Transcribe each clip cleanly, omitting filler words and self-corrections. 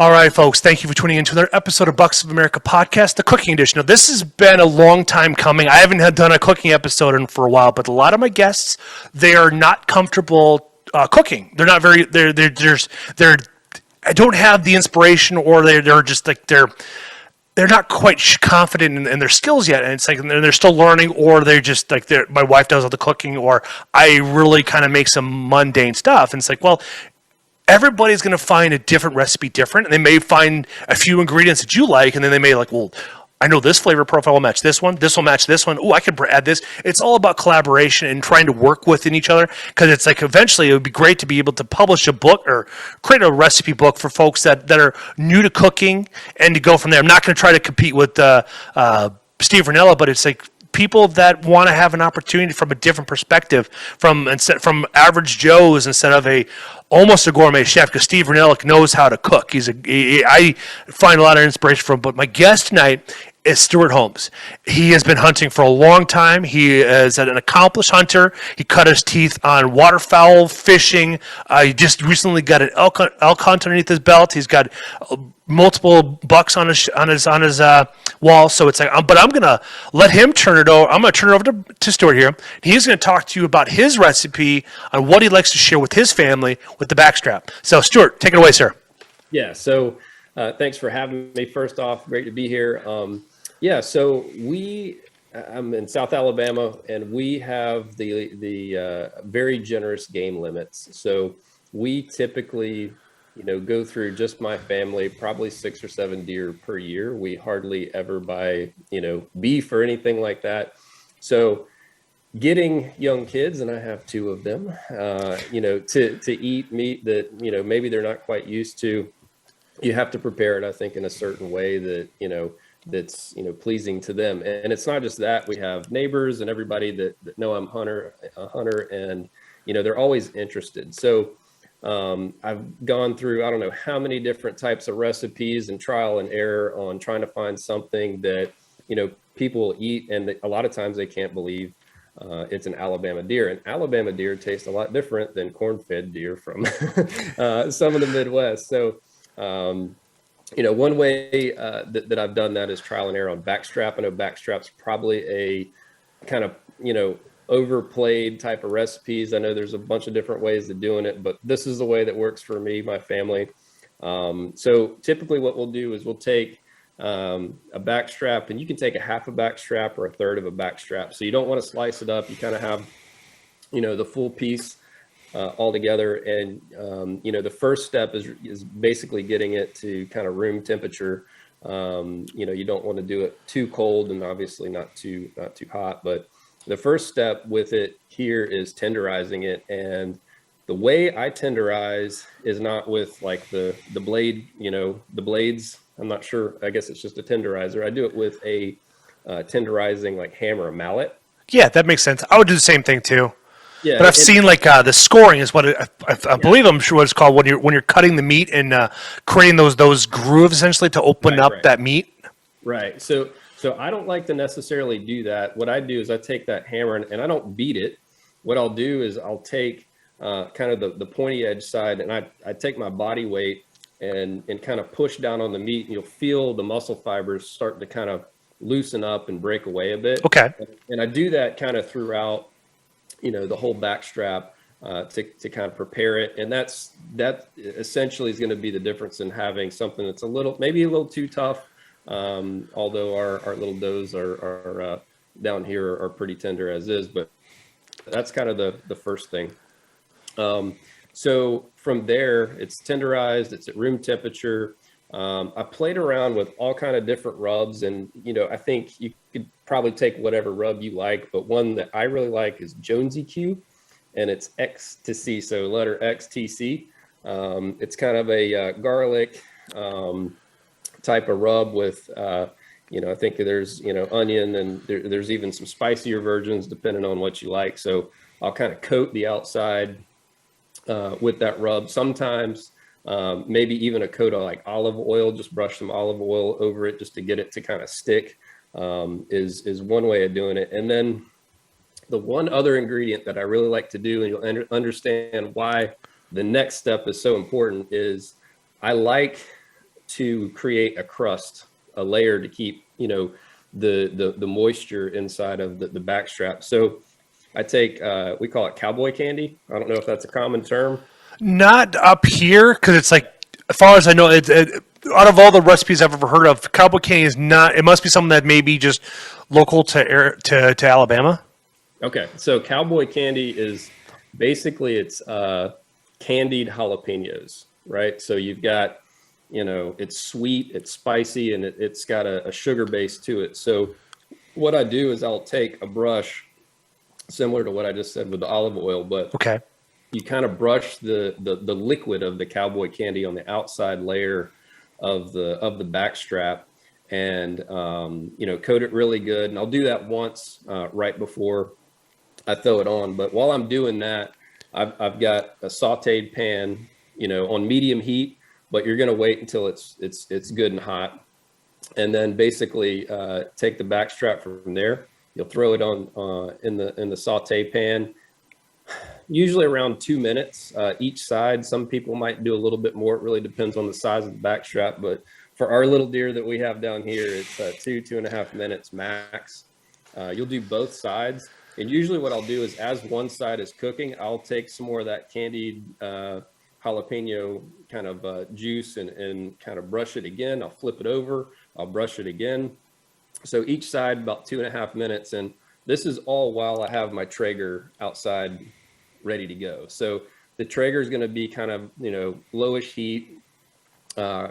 All right, folks, thank you for tuning in to another episode of Bucks of America podcast, the cooking edition. Now, this has been a long time coming. I haven't done a cooking episode for a while, but a lot of my guests, they are not comfortable cooking. They're not very, I don't have the inspiration, or they're just like, they're not quite confident in their skills yet, and it's like they're still learning, or they're just like my wife does all the cooking, or I really kind of make some mundane stuff, and it's like, well, everybody's going to find a different recipe different, and they may find a few ingredients that you like, and then they may like, well, I know this flavor profile will match this one. This will match this one. Oh, I could add this. It's all about collaboration and trying to work within each other, because it's like eventually it would be great to be able to publish a book or create a recipe book for folks that are new to cooking and to go from there. I'm not going to try to compete with Steve Ranella, but it's like people that want to have an opportunity from a different perspective, from average Joes instead of almost a gourmet chef, because Steve Ranella knows how to cook. I find a lot of inspiration from him. But my guest tonight is Stuart Holmes. He has been hunting for a long time. He is an accomplished hunter. He cut his teeth on waterfowl fishing. He just recently got an elk hunt underneath his belt. He's got multiple bucks on his wall. So it's like, but I'm gonna let him turn it over. I'm gonna turn it over to Stuart here. He's gonna talk to you about his recipe on what he likes to share with his family with the backstrap. So Stuart, take it away, sir. Yeah. So thanks for having me. First off, great to be here. So I'm in South Alabama, and we have the very generous game limits. So we typically, go through, just my family, probably 6 or 7 deer per year. We hardly ever buy, beef or anything like that. So getting young kids, and I have 2 of them, to eat meat that, maybe they're not quite used to, you have to prepare it, I think, in a certain way that, that's, pleasing to them. And it's not just that. We have neighbors and everybody that know I'm a hunter, and, they're always interested. So I've gone through, I don't know how many different types of recipes and trial and error on trying to find something that, people will eat. And a lot of times they can't believe it's an Alabama deer. And Alabama deer taste a lot different than corn-fed deer from some of the Midwest. So, one way that I've done that is trial and error on backstrap. I know backstrap's probably a kind of, overplayed type of recipes. I know there's a bunch of different ways of doing it, but this is the way that works for me, my family. So typically what we'll do is we'll take a backstrap, and you can take a half a backstrap or a third of a backstrap. So you don't want to slice it up. You kind of have, the full piece all together. And, the first step is basically getting it to kind of room temperature. You don't want to do it too cold, and obviously not too hot, but the first step with it here is tenderizing it. And the way I tenderize is not with like the blade, the blades. I'm not sure. I guess it's just a tenderizer. I do it with a tenderizing like hammer, a mallet. Yeah, that makes sense. I would do the same thing too. Yeah, but I've seen like the scoring is what I believe, I'm sure what it's called, when you're cutting the meat and creating those grooves essentially to open up that meat. Right. So I don't like to necessarily do that. What I do is I take that hammer and I don't beat it. What I'll do is I'll take kind of the pointy edge side, and I take my body weight and kind of push down on the meat, and you'll feel the muscle fibers start to kind of loosen up and break away a bit. Okay. And I do that kind of throughout, the whole backstrap to kind of prepare it. And that essentially is going to be the difference in having something that's maybe a little too tough. Although our little does are down here are pretty tender as is, but that's kind of the first thing. So from there, it's tenderized, it's at room temperature. I played around with all kind of different rubs, and I think you could probably take whatever rub you like, but one that I really like is JonesyQ, and it's XTC, so letter XTC. It's kind of a garlic type of rub with I think there's onion, and there's even some spicier versions depending on what you like. So I'll kind of coat the outside with that rub. Sometimes maybe even a coat of like olive oil, just brush some olive oil over it just to get it to kind of stick, is one way of doing it. And then the one other ingredient that I really like to do, and you'll understand why the next step is so important, is I like to create a crust, a layer to keep, you know, the moisture inside of the backstrap. So I take, we call it cowboy candy. I don't know if that's a common term. Not up here, because it's like, as far as I know, out of all the recipes I've ever heard of, cowboy candy is not. It must be something that may be just local to Alabama. Okay, so cowboy candy is basically it's candied jalapeños, right? So you've got, you know, it's sweet, it's spicy, and it's got a sugar base to it. So what I do is I'll take a brush, similar to what I just said with the olive oil, but Okay. you kind of brush the liquid of the cowboy candy on the outside layer of the backstrap, and you know, coat it really good. And I'll do that once right before I throw it on. But while I'm doing that, I've got a sautéed pan, you know, on medium heat, but you're going to wait until it's good and hot, and then basically take the backstrap from there. You'll throw it on in the saute pan, usually around 2 minutes each side. Some people might do a little bit more. It really depends on the size of the backstrap, but for our little deer that we have down here, it's 2.5 minutes max. You'll do both sides. And usually what I'll do is, as one side is cooking, I'll take some more of that candied jalapeno kind of juice and kind of brush it again. I'll flip it over. I'll brush it again. So each side about 2.5 minutes. And this is all while I have my Traeger outside ready to go. So the Traeger is going to be kind of, you know, lowish heat,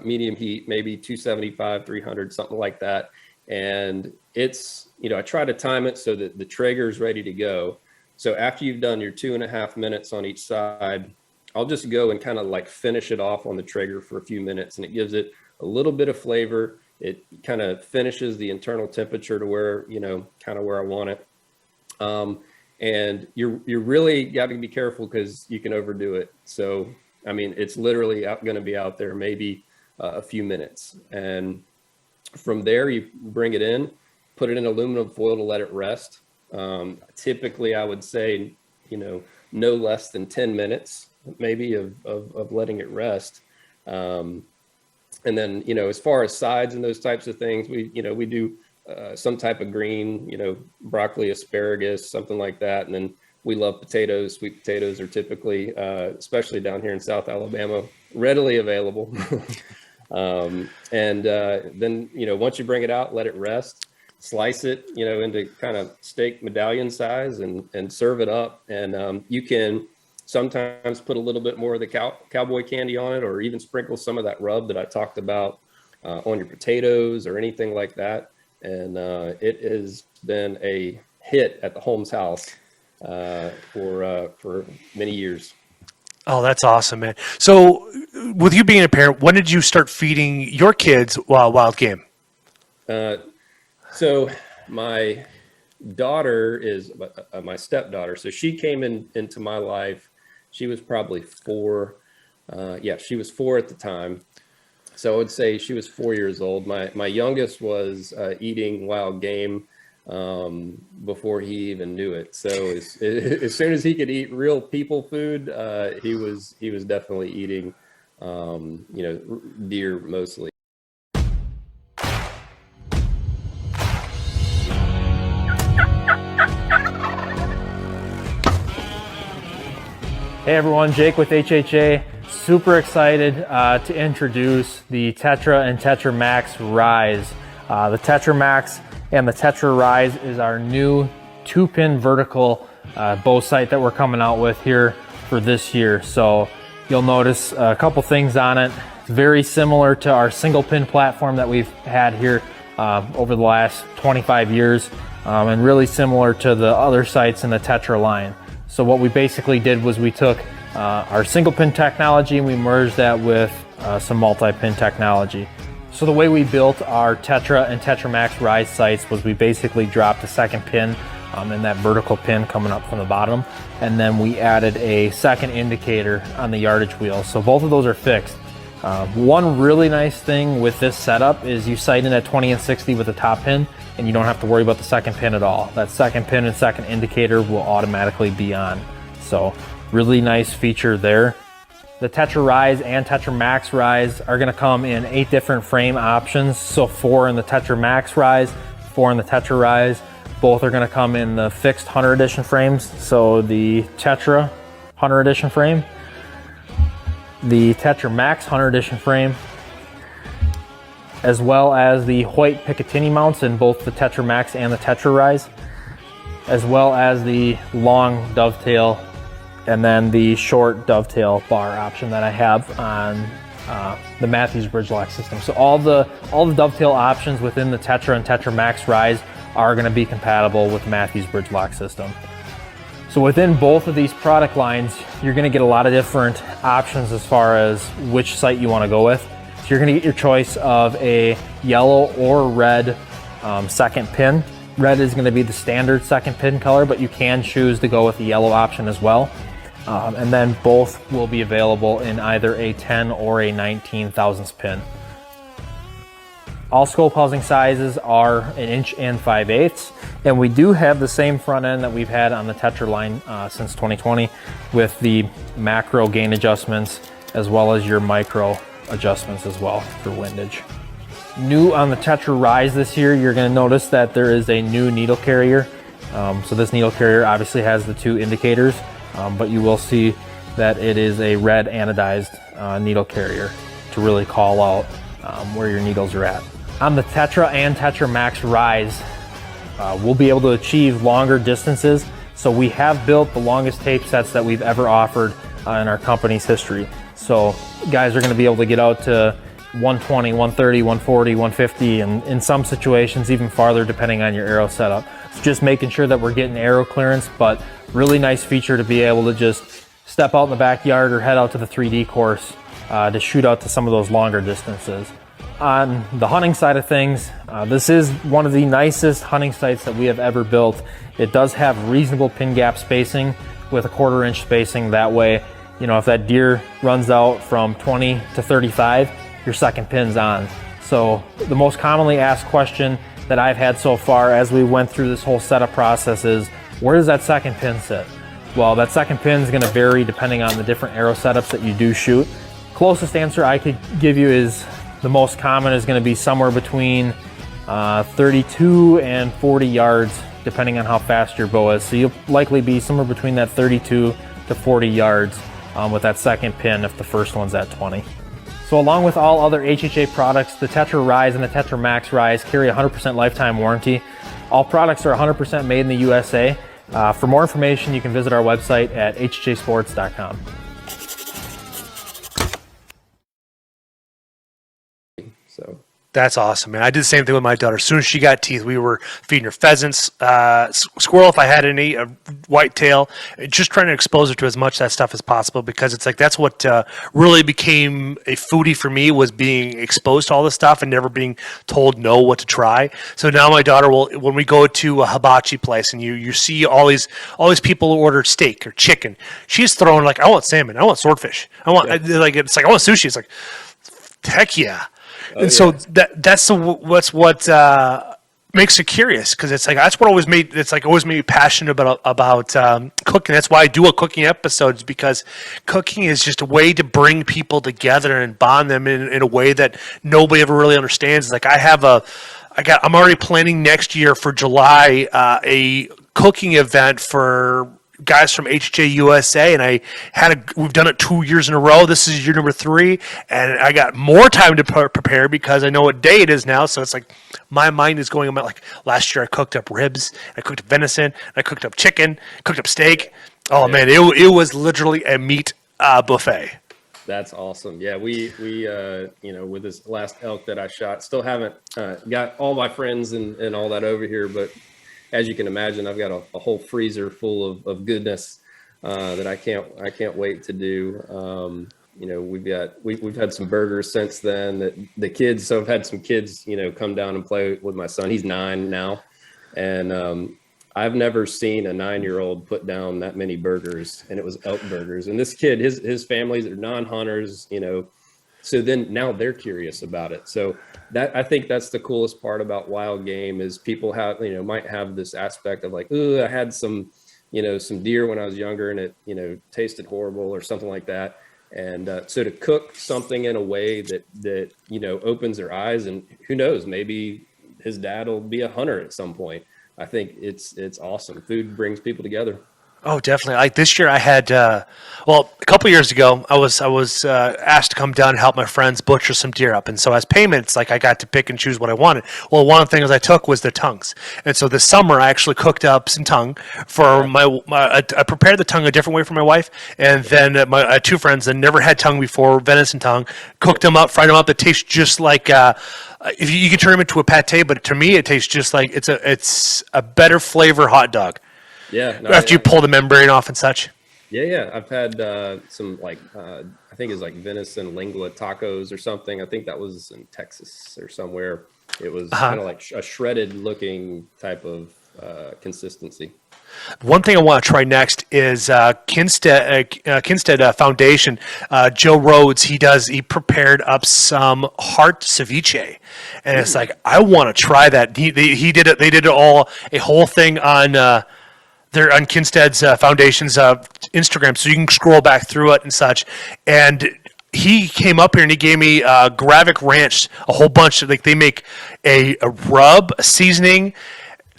medium heat, maybe 275, 300, something like that. And it's, you know, I try to time it so that the Traeger is ready to go. So after you've done your 2.5 minutes on each side, I'll just go and kind of like finish it off on the Traeger for a few minutes, and it gives it a little bit of flavor. It kind of finishes the internal temperature to where, you know, kind of where I want it. And you're really got to be careful, because you can overdo it. So, I mean, it's literally going to be out there maybe a few minutes. And from there, you bring it in, put it in aluminum foil to let it rest. Typically, I would say, you know, no less than 10 minutes, maybe of letting it rest. And then, you know, as far as sides and those types of things, we do some type of green, you know, broccoli, asparagus, something like that. And then we love potatoes. Sweet potatoes are typically, especially down here in South Alabama, readily available. Then, you know, once you bring it out, let it rest, slice it, you know, into kind of steak medallion size, and serve it up. And you can sometimes put a little bit more of the cowboy candy on it, or even sprinkle some of that rub that I talked about on your potatoes or anything like that. And it has been a hit at the Holmes house for many years. Oh, that's awesome, man. So with you being a parent, when did you start feeding your kids wild game? So my daughter is my stepdaughter. So she came into my life. She was probably 4. She was 4 at the time. So I would say she was 4 years old. My youngest was eating wild game before he even knew it. So as soon as he could eat real people food, he was definitely eating, you know, deer mostly. Hey everyone, Jake with HHA. Super excited to introduce the Tetra and Tetra Max Rise. The Tetra Max and the Tetra Rise is our new 2-pin vertical bow sight that we're coming out with here for this year. So you'll notice a couple things on it. It's very similar to our single pin platform that we've had here over the last 25 years, and really similar to the other sights in the Tetra line. So what we basically did was we took our single pin technology and we merged that with some multi-pin technology. So the way we built our Tetra and Tetra Max Rise sights was we basically dropped a second pin in that vertical pin coming up from the bottom, and then we added a second indicator on the yardage wheel. So both of those are fixed. One really nice thing with this setup is you sight in at 20 and 60 with the top pin, and you don't have to worry about the second pin at all. That second pin and second indicator will automatically be on. So really nice feature there. The Tetra Rise and Tetra Max Rise are gonna come in 8 different frame options. So 4 in the Tetra Max Rise, 4 in the Tetra Rise. Both are gonna come in the fixed Hunter Edition frames. So the Tetra Hunter Edition frame, the Tetra Max Hunter Edition frame, as well as the white Picatinny mounts in both the Tetra Max and the Tetra Rise, as well as the long dovetail and then the short dovetail bar option that I have on the Matthews bridge lock system. So all the dovetail options within the Tetra and Tetra Max Rise are going to be compatible with Matthews bridge lock system. So within both of these product lines, you're going to get a lot of different options as far as which sight you want to go with. So you're going to get your choice of a yellow or red second pin. Red is going to be the standard second pin color, but you can choose to go with the yellow option as well. And then both will be available in either a 10 or a 19 thousandths pin. All scope housing sizes are 1 inch and 5/8, and we do have the same front end that we've had on the Tetra line since 2020 with the macro gain adjustments as well as your micro adjustments as well for windage. New on the Tetra Rise this year, you're going to notice that there is a new needle carrier. So this needle carrier obviously has the 2 indicators, but you will see that it is a red anodized needle carrier to really call out where your needles are at. On the Tetra and Tetra Max Rise, we'll be able to achieve longer distances. So we have built the longest tape sets that we've ever offered in our company's history. So guys are going to be able to get out to 120, 130, 140, 150, and in some situations even farther depending on your arrow setup. It's just making sure that we're getting arrow clearance, but really nice feature to be able to just step out in the backyard or head out to the 3D course to shoot out to some of those longer distances. On the hunting side of things, this is one of the nicest hunting sights that we have ever built. It does have reasonable pin gap spacing with a 1/4 inch spacing. That way, you know, if that deer runs out from 20 to 35, your second pin's on. So the most commonly asked question that I've had so far as we went through this whole setup process is, where does that second pin sit? Well, that second pin is going to vary depending on the different arrow setups that you do shoot. Closest answer I could give you is the most common is going to be somewhere between 32 and 40 yards, depending on how fast your bow is. So you'll likely be somewhere between that 32 to 40 yards with that second pin if the first one's at 20. So along with all other HHA products, the Tetra Rise and the Tetra Max Rise carry a 100% lifetime warranty. All products are 100% made in the USA. For more information, you can visit our website at hhasports.com. So That's awesome, man. I did the same thing with my daughter. As soon as she got teeth, we were feeding her pheasants, squirrel if I had any, a whitetail, just trying to expose her to as much of that stuff as possible, because it's like that's what really became a foodie for me, was being exposed to all this stuff and never being told no what to try. So now my daughter will, when we go to a hibachi place and you see all these people who order steak or chicken, she's throwing like, I want salmon, I want swordfish, I want like it's like I want sushi. It's like, heck yeah. And so that's what makes it curious, because it's like that's what always made me passionate about cooking. That's why I do a cooking episodes, because cooking is just a way to bring people together and bond them in a way that nobody ever really understands. It's like I'm already planning next year for July a cooking event for guys from HHA USA, and we've done it 2 years in a row. This is year number 3, and I got more time to prepare because I know what day it is now. So it's like my mind is going about, like, last year I cooked up ribs, I cooked up venison, I cooked up chicken, cooked up steak. Oh man, it was literally a meat buffet. that's awesome. Yeah, we with this last elk that I shot, still haven't got all my friends and all that over here, but as you can imagine, I've got a whole freezer full of goodness that I can't wait to do. We've had some burgers since then. That the kids, so I've had some kids, come down and play with my son. He's 9 now, and I've never seen a 9-year-old put down that many burgers, and it was elk burgers. And this kid, his families are non-hunters, so then now they're curious about it. So that, I think that's the coolest part about wild game, is people have, might have this aspect of like, oh, I had some deer when I was younger and it, tasted horrible or something like that. And so to cook something in a way that opens their eyes, and who knows, maybe his dad will be a hunter at some point. I think it's awesome. Food brings people together. Oh, definitely. Like this year, I had a couple years ago, I was asked to come down and help my friends butcher some deer up, and so as payments, like I got to pick and choose what I wanted. Well, one of the things I took was the tongues, and so this summer I actually cooked up some tongue for I prepared the tongue a different way for my wife, and then I had two friends that never had tongue before, venison tongue, cooked them up, fried them up. It tastes just like if you can turn them into a pate, but to me it tastes just like it's a better flavor hot dog. Yeah. No, After you pull the membrane off and such. Yeah. I've had some I think it's like venison lingua tacos or something. I think that was in Texas or somewhere. It was kind of like a shredded looking type of consistency. One thing I want to try next is Kinstead Foundation. Joe Rhodes, he prepared up some heart ceviche, and it's like I want to try that. He did it. They did a whole thing on. They're on Kinstead's Foundation's Instagram, so you can scroll back through it and such. And he came up here and he gave me Gravic Ranch, a whole bunch of, like, they make a rub, a seasoning,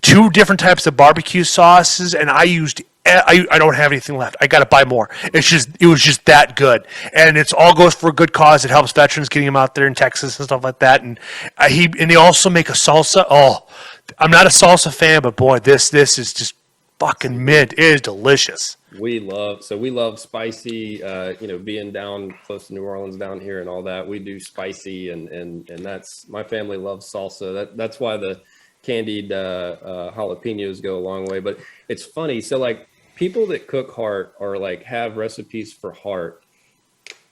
2 different types of barbecue sauces, and I don't have anything left. I got to buy more. It was just that good, and it's all goes for a good cause. It helps veterans, getting them out there in Texas and stuff like that. And they also make a salsa. Oh, I'm not a salsa fan, but boy, this is just fucking mint. It is delicious. We love spicy, being down close to New Orleans down here and all that. We do spicy, and that's, my family loves salsa. That's why the candied jalapeños go a long way. But it's funny. So like people that cook heart or like have recipes for heart,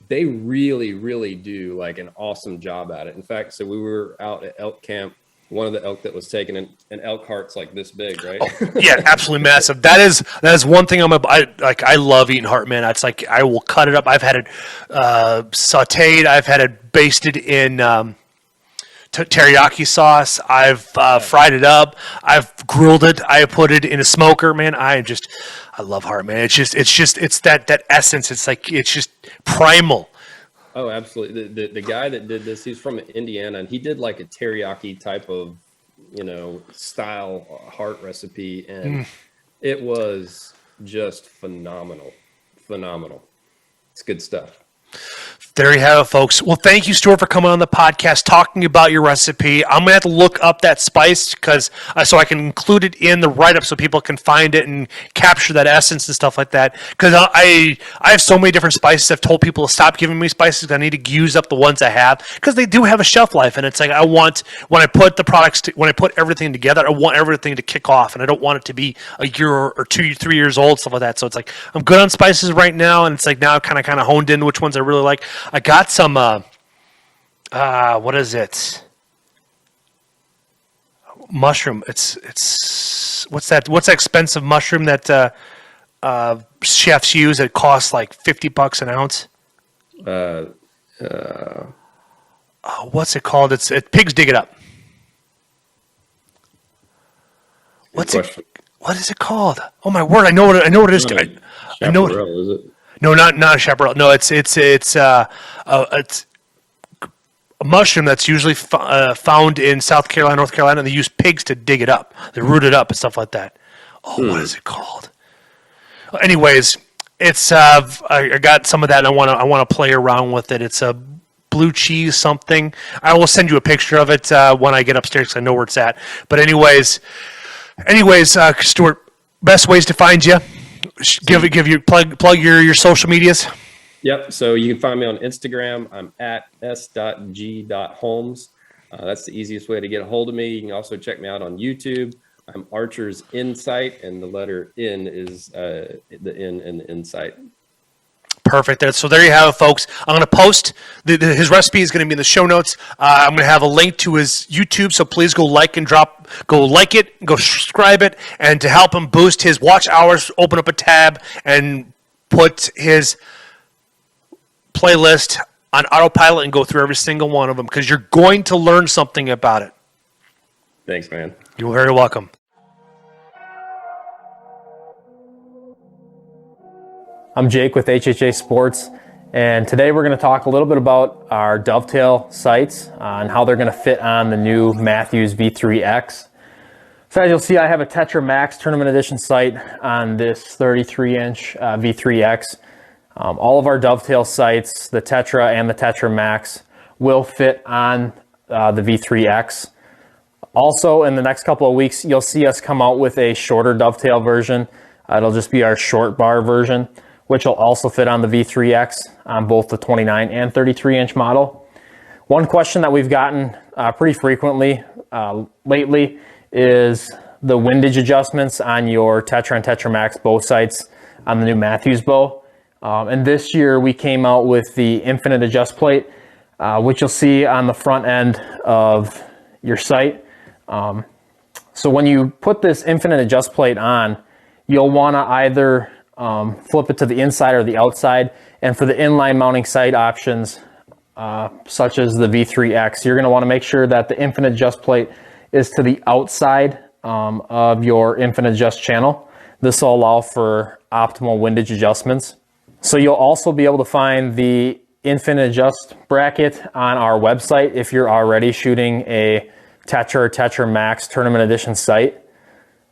they really, really do like an awesome job at it. In fact, so we were out at elk camp. One of the elk that was taken, an elk heart's like this big, right? Oh, yeah, absolutely massive. That is one thing I love eating heart, man. It's like I will cut it up. I've had it sautéed. I've had it basted in teriyaki sauce. I've fried it up. I've grilled it. I put it in a smoker, man. I love heart, man. It's that essence. It's like it's just primal. Oh, absolutely. The guy that did this, he's from Indiana, and he did like a teriyaki type of, style heart recipe, and it was just phenomenal. It's good stuff. There you have it, folks. Well, thank you, Stuart, for coming on the podcast, talking about your recipe. I'm going to have to look up that spice so I can include it in the write-up so people can find it and capture that essence and stuff like that. Because I have so many different spices. I've told people to stop giving me spices because I need to use up the ones I have because they do have a shelf life. And it's like when I put everything together, I want everything to kick off. And I don't want it to be a year or 2, 3 years old, stuff like that. So it's like I'm good on spices right now. And it's like now I've kind of honed in which ones I really like. I got some, what is it? Mushroom. It's what's that expensive mushroom that chefs use that costs like $50 an ounce? What's it called? Pigs dig it up. What is it called? Oh my word! I know what it is. I know it. Is it? No, not a chaparral. No, it's a mushroom that's usually found in South Carolina, North Carolina, and they use pigs to dig it up. They root it up and stuff like that. Oh, what is it called? Anyways, it's I got some of that, and I want to play around with it. It's a blue cheese something. I will send you a picture of it when I get upstairs because I know where it's at. But anyways, Stuart, best ways to find you. Give your plug your social medias. Yep. So you can find me on Instagram. I'm at s.g.holmes. That's the easiest way to get a hold of me. You can also check me out on YouTube. I'm Archer's Insight, and the letter N is the N in the Insight. Perfect. So there you have it, folks. I'm going to post his recipe is going to be in the show notes. I'm going to have a link to his YouTube, so please go like it, go subscribe it, and to help him boost his watch hours, open up a tab and put his playlist on autopilot and go through every single one of them because you're going to learn something about it. Thanks, man. You're very welcome. I'm Jake with HHA Sports, And today we're going to talk a little bit about our dovetail sights and how they're going to fit on the new Matthews V3X. So as you'll see, I have a Tetra Max Tournament Edition sight on this 33-inch V3X. All of our dovetail sights, the Tetra and the Tetra Max, will fit on the V3X. Also, in the next couple of weeks, you'll see us come out with a shorter dovetail version. It'll just be our short bar version, which will also fit on the V3X on both the 29 and 33-inch model. One question that we've gotten pretty frequently lately is the windage adjustments on your Tetra and Tetra Max bow sights on the new Matthews bow. And this year we came out with the infinite adjust plate, which you'll see on the front end of your sight. So when you put this infinite adjust plate on, you'll want to either flip it to the inside or the outside. And for the inline mounting sight options, such as the V3X, you're going to want to make sure that the infinite adjust plate is to the outside of your infinite adjust channel. This will allow for optimal windage adjustments. So you'll also be able to find the infinite adjust bracket on our website if you're already shooting a Tetra or Tetra Max Tournament Edition sight.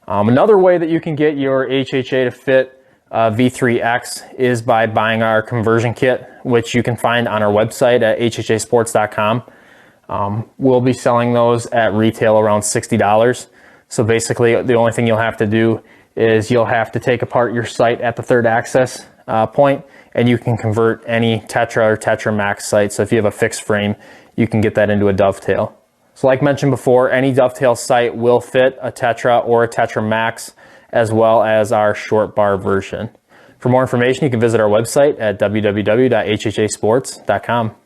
Another way that you can get your HHA to fit V3X is by buying our conversion kit, which you can find on our website at HHAsports.com. We'll be selling those at retail around $60. So basically the only thing you'll have to do is you'll have to take apart your sight at the third access point, and you can convert any Tetra or Tetra Max sight. So if you have a fixed frame, you can get that into a dovetail. So like mentioned before, any dovetail sight will fit a Tetra or a Tetra Max, as well as our short bar version. For more information, you can visit our website at www.hhasports.com.